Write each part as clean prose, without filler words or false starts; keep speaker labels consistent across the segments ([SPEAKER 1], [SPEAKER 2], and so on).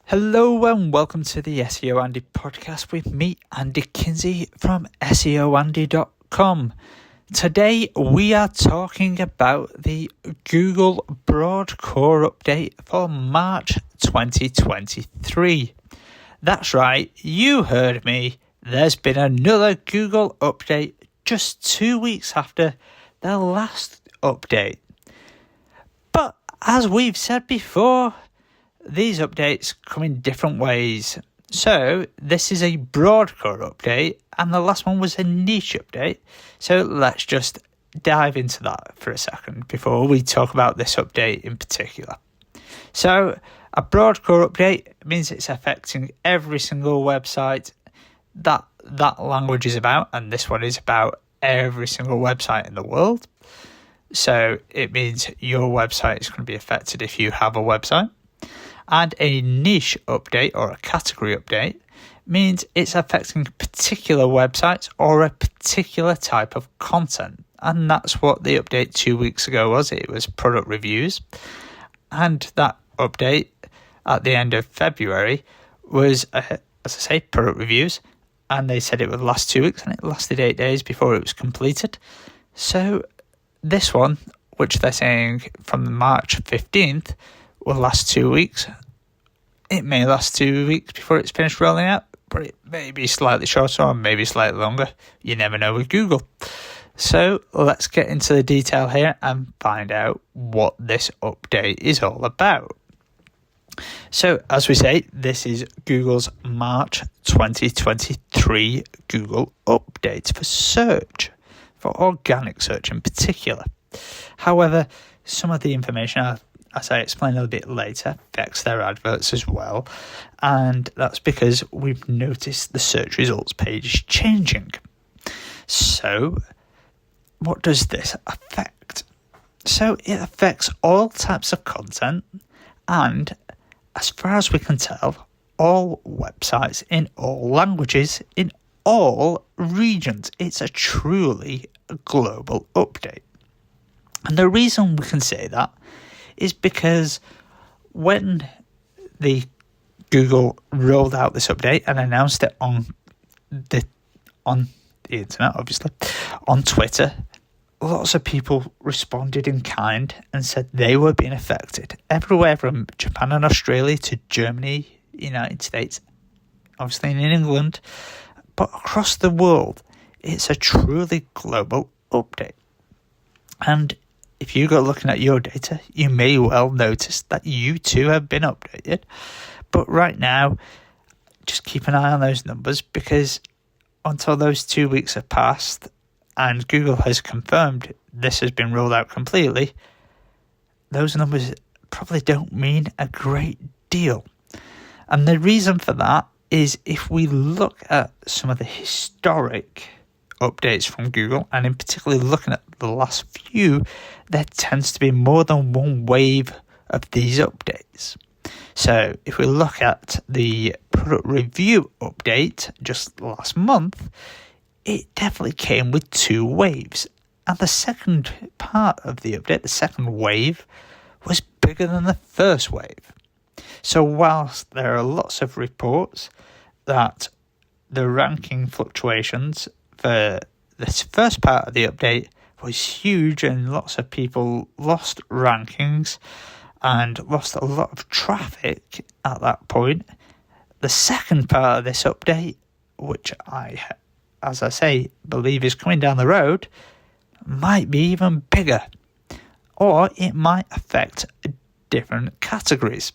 [SPEAKER 1] Hello and welcome to the SEO Andy podcast with me, Andy Kinsey from SEOandy.com. Today we are talking about the Google Broad Core update for March 2023. That's right, you heard me. There's been another Google update just 2 weeks after the last update. But as we've said before, these updates come in different ways. So this is a broad core update and the last one was a niche update. So let's just dive into that for a second before we talk about this update in particular. So a broad core update means it's affecting every single website that language is about, and this one is about every single website in the world. So it means your website is going to be affected if you have a website. And a niche update or a category update means it's affecting particular websites or a particular type of content. And that's what the update 2 weeks ago was. It was product reviews. And that update at the end of February was, as I say, product reviews. And they said it would last 2 weeks and it lasted 8 days before it was completed. So this one, which they're saying from March 15th, will last 2 weeks. It may last 2 weeks before it's finished rolling out, but it may be slightly shorter or maybe slightly longer. You never know with Google. So let's get into the detail here and find out what this update is all about. So as we say, this is Google's March 2023 Google update for search, for organic search in particular. However, some of the information as I explain a little bit later, affects their adverts as well. And that's because we've noticed the search results page is changing. So what does this affect? So it affects all types of content and, as far as we can tell, all websites in all languages, in all regions. It's a truly global update. And the reason we can say that is because when the Google rolled out this update and announced it on the internet, obviously, on Twitter, lots of people responded in kind and said they were being affected. Everywhere from Japan and Australia to Germany, United States, obviously in England, but across the world, it's a truly global update. And if you go looking at your data, you may well notice that you too have been updated. But right now, just keep an eye on those numbers, because until those 2 weeks have passed and Google has confirmed this has been rolled out completely, those numbers probably don't mean a great deal. And the reason for that is if we look at some of the historic updates from Google, and in particular looking at the last few, there tends to be more than one wave of these updates. So if we look at the product review update just last month, it definitely came with 2 waves. And the second part of the update, the second wave, was bigger than the first wave. So whilst there are lots of reports that the ranking fluctuations for this first part of the update was huge and lots of people lost rankings and lost a lot of traffic at that point, the second part of this update, which I, as I say, believe is coming down the road, might be even bigger. Or it might affect different categories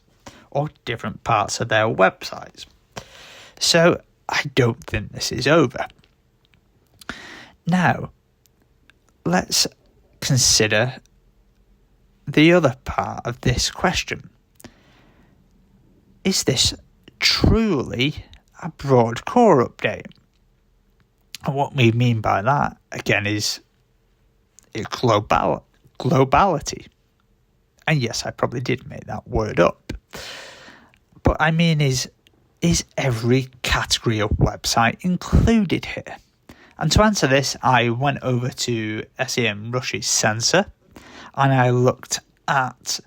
[SPEAKER 1] or different parts of their websites. So I don't think this is over. Now, let's consider the other part of this question. Is this truly a broad core update? And what we mean by that, again, is globality. And yes, I probably did make that word up. But I mean is every category of website included here? And to answer this, I went over to SEMrush's sensor and I looked at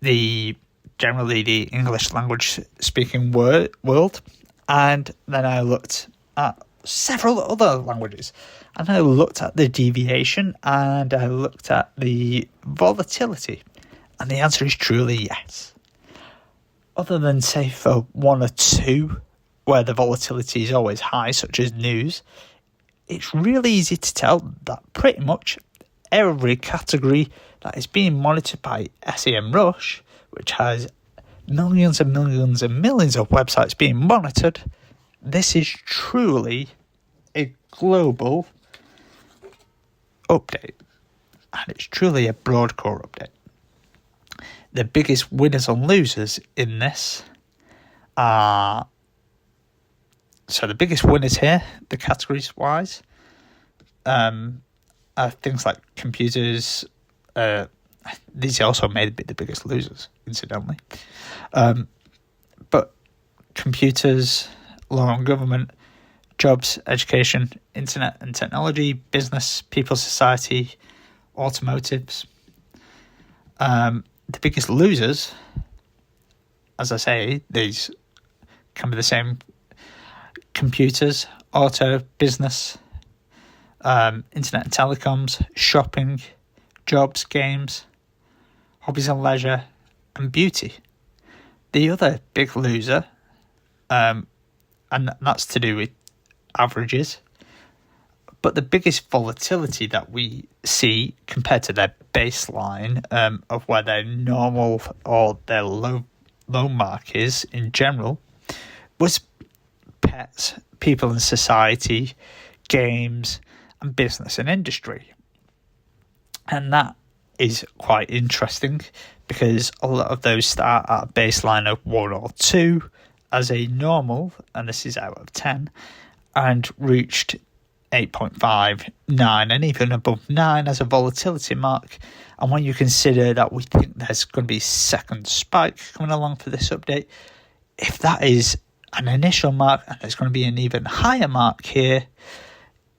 [SPEAKER 1] the generally the English language speaking world. And then I looked at several other languages, and I looked at the deviation, and I looked at the volatility, and the answer is truly yes. Other than, say, for one or two where the volatility is always high, such as news, it's really easy to tell that pretty much every category that is being monitored by SEMrush, which has millions and millions and millions of websites being monitored, this is truly a global update, and it's truly a broad core update. The biggest winners and losers in this are, so the biggest winners here, the categories wise, are things like computers. These also may be the biggest losers, incidentally. But computers, law and government, jobs, education, internet and technology, business, people, society, automotives. The biggest losers, as I say, these can be the same: computers, auto, business, internet and telecoms, shopping, jobs, games, hobbies and leisure, and beauty. The other big loser, and that's to do with averages, but the biggest volatility that we see compared to their baseline of where their normal or their low mark is in general was pets, people and society, games, and business and industry. And that is quite interesting because a lot of those start at a baseline of 1 or 2 as a normal, and this is out of 10, and reached 8.5, 9, and even above 9 as a volatility mark. And when you consider that we think there's going to be a second spike coming along for this update, if that is an initial mark and there's going to be an even higher mark here,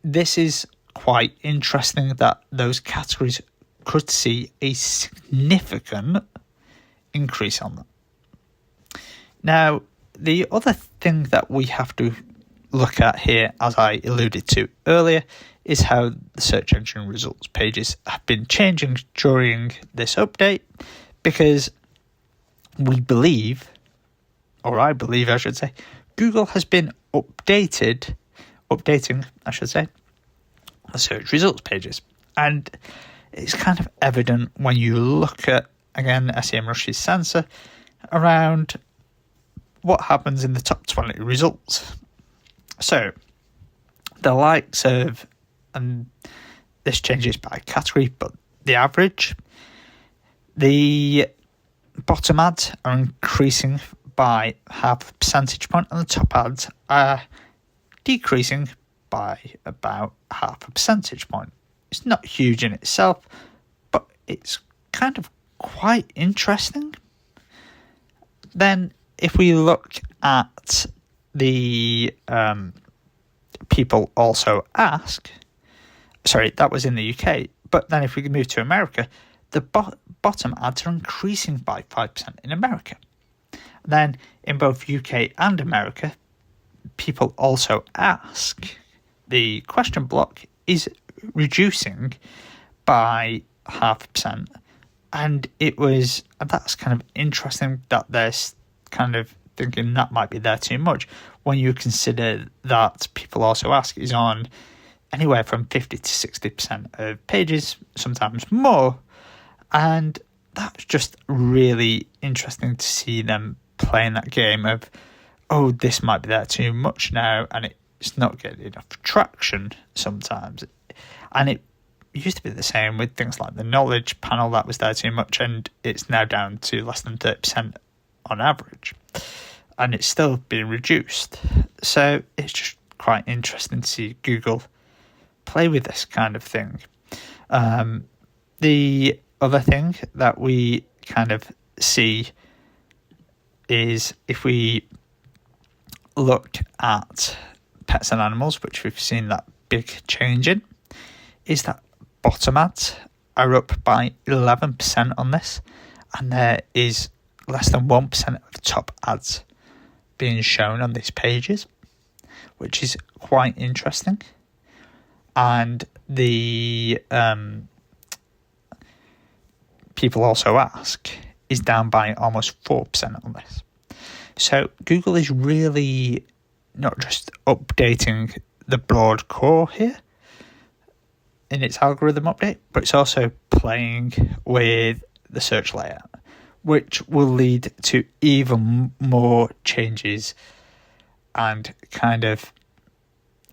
[SPEAKER 1] this is quite interesting that those categories could see a significant increase on them. Now, the other thing that we have to look at here, as I alluded to earlier, is how the search engine results pages have been changing during this update, because we believe, or I believe I should say, Google has been updating the search results pages. And it's kind of evident when you look at, again, SEMrush's sensor around what happens in the top 20 results. So the likes of, and this changes by category, but the average, the bottom ads are increasing by 0.5 percentage point, and the top ads are decreasing by about 0.5 percentage point. It's not huge in itself, but it's kind of quite interesting. Then if we look at the people also ask, sorry, that was in the UK, but then if we move to America, the bottom ads are increasing by 5% in America. Then in both UK and America, people also ask, the question block is reducing by 0.5%, and that's kind of interesting that they're kind of thinking that might be there too much, when you consider that people also ask is on anywhere from 50 to 60% of pages, sometimes more, and that's just really interesting to see them playing that game of, oh, this might be there too much now, and it's not getting enough traction sometimes. And it used to be the same with things like the knowledge panel, that was there too much, and it's now down to less than 30% on average, and it's still being reduced. So it's just quite interesting to see Google play with this kind of thing. The other thing that we kind of see is, if we look at pets and animals, which we've seen that big change in, is that bottom ads are up by 11% on this, and there is less than 1% of top ads being shown on these pages, which is quite interesting. And the people also ask is down by almost 4% on this. So Google is really not just updating the broad core here in its algorithm update, but it's also playing with the search layout, which will lead to even more changes and kind of,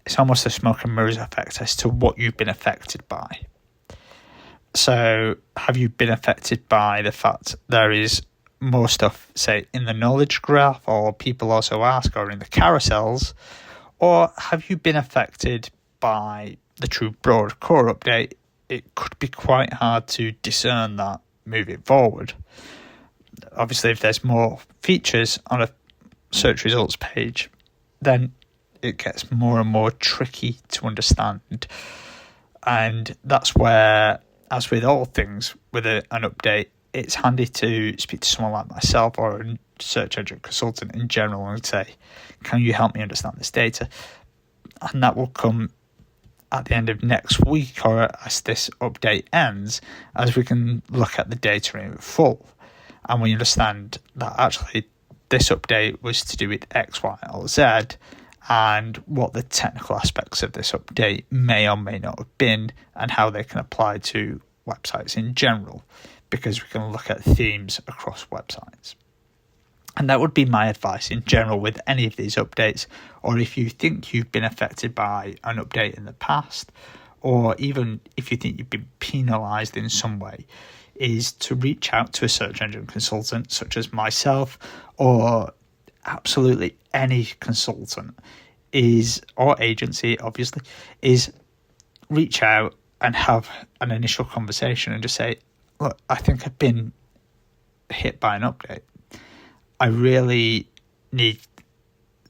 [SPEAKER 1] it's almost a smoke and mirrors effect as to what you've been affected by. So have you been affected by the fact there is more stuff, say, in the knowledge graph, or people also ask, or in the carousels, or have you been affected by the true broad core update? It could be quite hard to discern that moving forward. Obviously, if there's more features on a search results page, then it gets more and more tricky to understand. And that's where, as with all things with an update, it's handy to speak to someone like myself or a search engine consultant in general and say, can you help me understand this data? And that will come at the end of next week, or as this update ends, as we can look at the data in full. And we understand that actually this update was to do with X, Y, or Z, and what the technical aspects of this update may or may not have been, and how they can apply to websites in general, because we can look at themes across websites. And that would be my advice in general with any of these updates, or if you think you've been affected by an update in the past, or even if you think you've been penalised in some way, is to reach out to a search engine consultant such as myself, or absolutely any consultant or agency, obviously, is reach out and have an initial conversation and just say, look, I think I've been hit by an update. I really need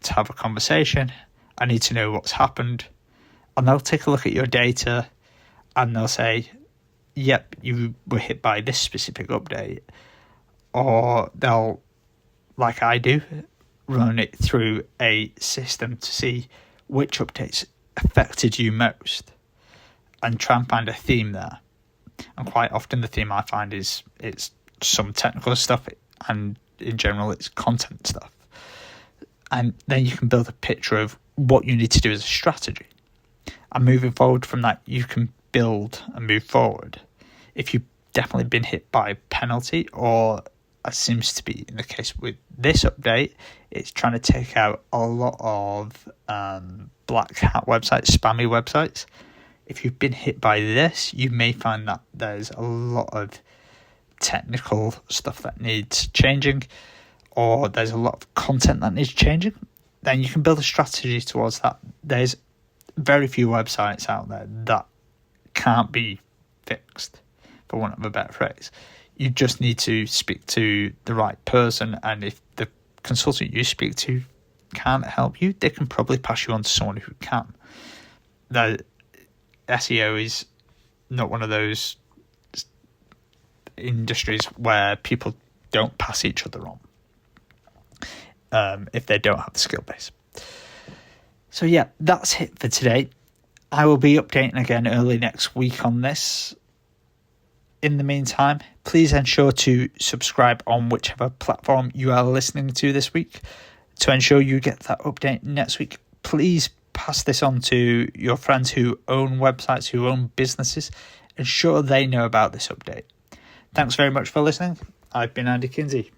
[SPEAKER 1] to have a conversation. I need to know what's happened. And they'll take a look at your data and they'll say, yep, you were hit by this specific update. Or they'll, like I do, run it through a system to see which updates affected you most and try and find a theme there. And quite often the theme I find is it's some technical stuff, and in general it's content stuff. And then you can build a picture of what you need to do as a strategy. And moving forward from that, you can build and move forward. If you've definitely been hit by a penalty, or as seems to be in the case with this update, it's trying to take out a lot of black hat websites, spammy websites. If you've been hit by this, you may find that there's a lot of technical stuff that needs changing, or there's a lot of content that needs changing. Then you can build a strategy towards that. There's very few websites out there that can't be fixed, for want of a better phrase. You just need to speak to the right person, and if the consultant you speak to can't help you, they can probably pass you on to someone who can. The SEO is not one of those industries where people don't pass each other on if they don't have the skill base. So yeah, that's it for today. I will be updating again early next week on this. In the meantime, please ensure to subscribe on whichever platform you are listening to this week to ensure you get that update next week. Please pass this on to your friends who own websites, who own businesses. Ensure they know about this update. Thanks very much for listening. I've been Andy Kinsey.